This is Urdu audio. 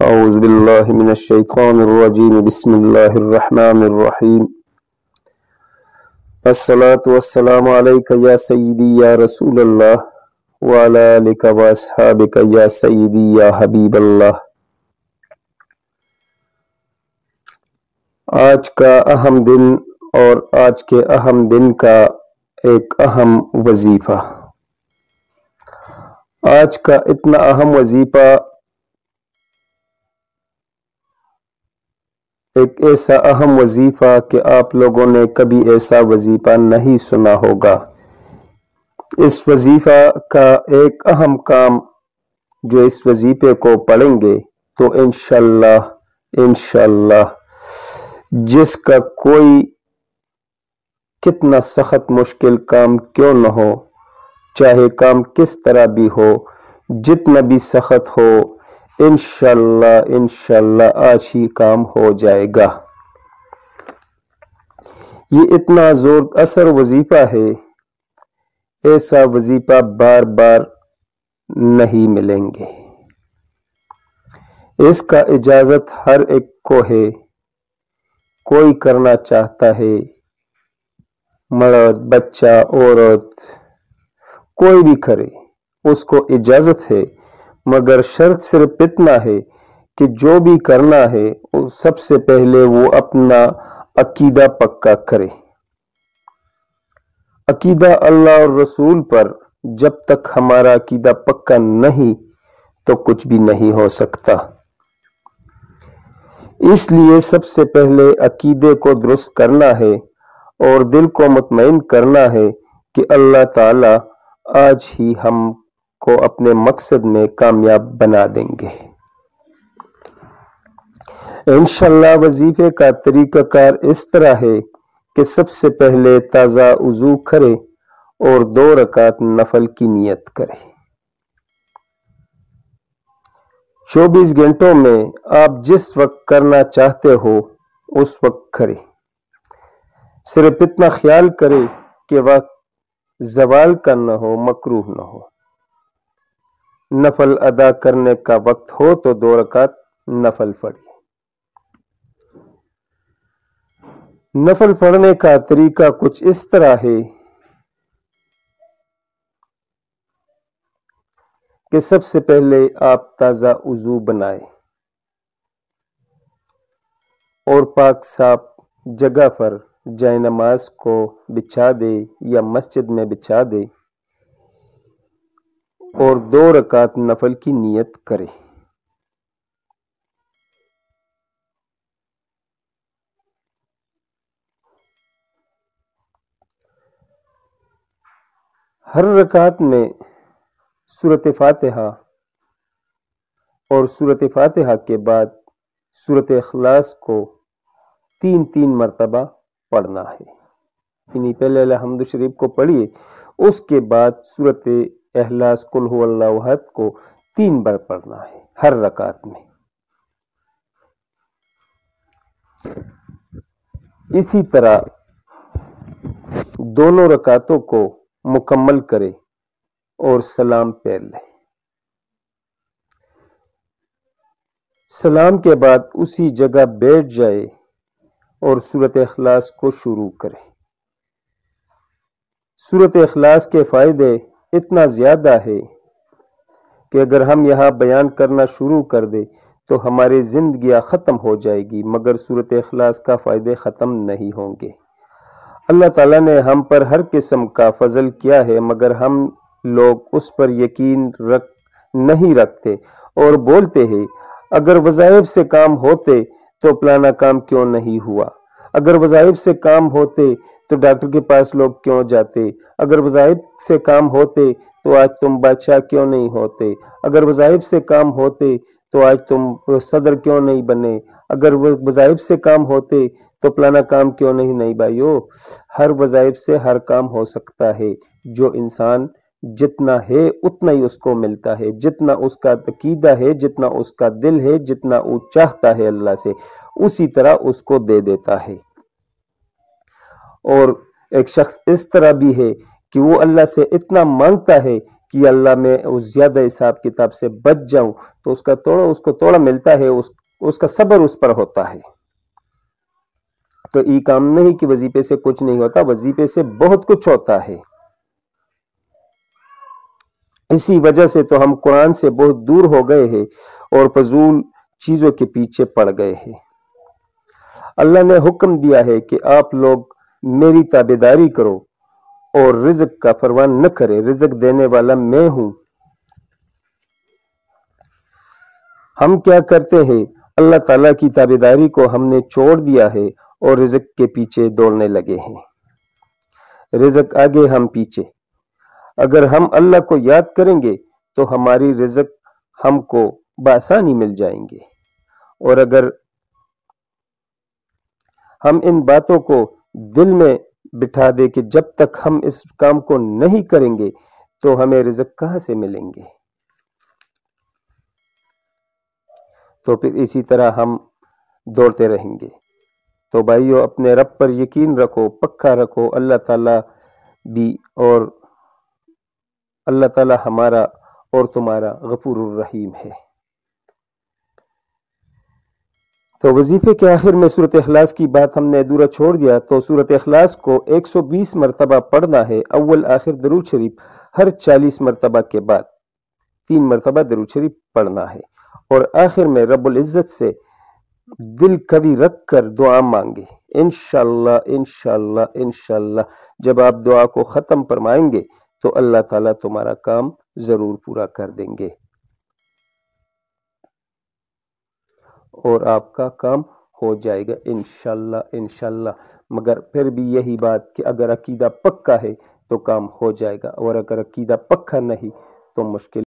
اعوذ باللہ من الشیطان الرجیم بسم اللہ الرحمن الرحیم الصلاة والسلام علیکہ یا سیدی یا رسول اللہ وعلی آلک و اصحابک یا سیدی یا حبیب اللہ۔ آج کا اہم دن اور آج کے اہم دن کا ایک اہم وظیفہ۔ آج کا اتنا اہم وظیفہ ایک ایسا اہم وظیفہ کہ آپ لوگوں نے کبھی ایسا وظیفہ نہیں سنا ہوگا۔ اس وظیفہ کا ایک اہم کام جو اس وظیفے کو پڑھیں گے تو انشاءاللہ جس کا کوئی کتنا سخت مشکل کام کیوں نہ ہو، چاہے کام کس طرح بھی ہو، جتنا بھی سخت ہو، انشاءاللہ آج ہی کام ہو جائے گا۔ یہ اتنا زور اثر وظیفہ ہے، ایسا وظیفہ بار بار نہیں ملیں گے۔ اس کا اجازت ہر ایک کو ہے، کوئی کرنا چاہتا ہے، مرد، بچہ، عورت، کوئی بھی کرے، اس کو اجازت ہے، مگر شرط صرف اتنا ہے کہ جو بھی کرنا ہے سب سے پہلے وہ اپنا عقیدہ پکا کرے۔ عقیدہ اللہ اور رسول پر جب تک ہمارا عقیدہ پکا نہیں تو کچھ بھی نہیں ہو سکتا۔ اس لیے سب سے پہلے عقیدے کو درست کرنا ہے اور دل کو مطمئن کرنا ہے کہ اللہ تعالی آج ہی ہم کو اپنے مقصد میں کامیاب بنا دیں گے۔ انشاءاللہ وظیفے کا طریقہ کار اس طرح ہے کہ سب سے پہلے تازہ وضو کرے اور 2 رکعت نفل کی نیت کرے۔ 24 گھنٹوں میں آپ جس وقت کرنا چاہتے ہو اس وقت کرے، صرف اتنا خیال کرے کہ وقت زوال کا نہ ہو، مکروہ نہ ہو۔ نفل ادا کرنے کا وقت ہو تو 2 رکعت نفل پڑھیں۔ نفل پڑھنے کا طریقہ کچھ اس طرح ہے کہ سب سے پہلے آپ تازہ وضو بنائیں اور پاک صاف جگہ پر جائے نماز کو بچھا دے یا مسجد میں بچھا دے اور 2 رکعت نفل کی نیت کرے۔ ہر رکعت میں سورۃ فاتحہ اور سورۃ فاتحہ کے بعد سورۃ اخلاص کو 3 مرتبہ پڑھنا ہے۔ یعنی پہلے الحمد شریف کو پڑھیے، اس کے بعد سورۃ اخلاص قل هو اللہ احد کو 3 بار پڑھنا ہے ہر رکعت میں۔ اسی طرح دونوں رکعتوں کو مکمل کرے اور سلام پھیر لے۔ سلام کے بعد اسی جگہ بیٹھ جائے اور سورۃ اخلاص کو شروع کرے۔ سورۃ اخلاص کے فائدے اتنا زیادہ ہے کہ اگر ہم یہاں بیان کرنا شروع کر دیں تو ہماری زندگیاں ختم ہو جائے گی، مگر سورۃ اخلاص کا فائدے ختم نہیں ہوں گے۔ اللہ تعالیٰ نے ہم پر ہر قسم کا فضل کیا ہے، مگر ہم لوگ اس پر یقین نہیں رکھتے اور بولتے ہیں اگر وظائف سے کام ہوتے تو فلانا کام کیوں نہیں ہوا، اگر وظائف سے کام ہوتے تو ڈاکٹر کے پاس لوگ کیوں جاتے، اگر وظائف سے کام ہوتے تو آج تم بادشاہ کیوں نہیں ہوتے، اگر وظائف سے کام ہوتے تو آج تم صدر کیوں نہیں بنے، اگر وظائف سے کام ہوتے تو فلانا کام کیوں نہیں بھائیو، ہر وظائف سے ہر کام ہو سکتا ہے۔ جو انسان جتنا ہے اتنا ہی اس کو ملتا ہے، جتنا اس کا عقیدہ ہے، جتنا اس کا دل ہے، جتنا وہ چاہتا ہے اللہ سے اسی طرح اس کو دے دیتا ہے۔ اور ایک شخص اس طرح بھی ہے کہ وہ اللہ سے اتنا مانگتا ہے کہ اللہ میں اس زیادہ حساب کتاب سے بچ جاؤں تو اس کو توڑا ملتا ہے، اس کا صبر اس پر ہوتا ہے۔ تو یہ کام نہیں کہ وظیفے سے کچھ نہیں ہوتا، وظیفے سے بہت کچھ ہوتا ہے۔ اسی وجہ سے تو ہم قرآن سے بہت دور ہو گئے ہیں اور فضول چیزوں کے پیچھے پڑ گئے ہیں۔ اللہ نے حکم دیا ہے کہ آپ لوگ میری تابعداری کرو اور رزق کا پروان نہ کرے، رزق دینے والا میں ہوں۔ ہم کیا کرتے ہیں؟ اللہ تعالیٰ کی تابعداری کو ہم نے چھوڑ دیا ہے اور رزق کے پیچھے دوڑنے لگے ہیں۔ رزق آگے ہم پیچھے۔ اگر ہم اللہ کو یاد کریں گے تو ہماری رزق ہم کو بآسانی مل جائیں گے، اور اگر ہم ان باتوں کو دل میں بٹھا دے کہ جب تک ہم اس کام کو نہیں کریں گے تو ہمیں رزق کہاں سے ملیں گے، تو پھر اسی طرح ہم دوڑتے رہیں گے۔ تو بھائیو، اپنے رب پر یقین رکھو، پکا رکھو۔ اللہ تعالیٰ بھی، اور اللہ تعالیٰ ہمارا اور تمہارا غفور الرحیم ہے۔ تو وظیفے کے آخر میں سورۃ اخلاص کی بات ہم نے ادھورا چھوڑ دیا۔ تو سورۃ اخلاص کو 120 مرتبہ پڑھنا ہے، اول آخر درود شریف، ہر 40 مرتبہ کے بعد 3 مرتبہ درود شریف پڑھنا ہے، اور آخر میں رب العزت سے دل کبھی رکھ کر دعا مانگے۔ انشاءاللہ انشاءاللہ انشاءاللہ جب آپ دعا کو ختم فرمائیں گے تو اللہ تعالیٰ تمہارا کام ضرور پورا کر دیں گے، اور آپ کا کام ہو جائے گا انشاءاللہ انشاءاللہ۔ مگر پھر بھی یہی بات کہ اگر عقیدہ پکا ہے تو کام ہو جائے گا، اور اگر عقیدہ پکا نہیں تو مشکل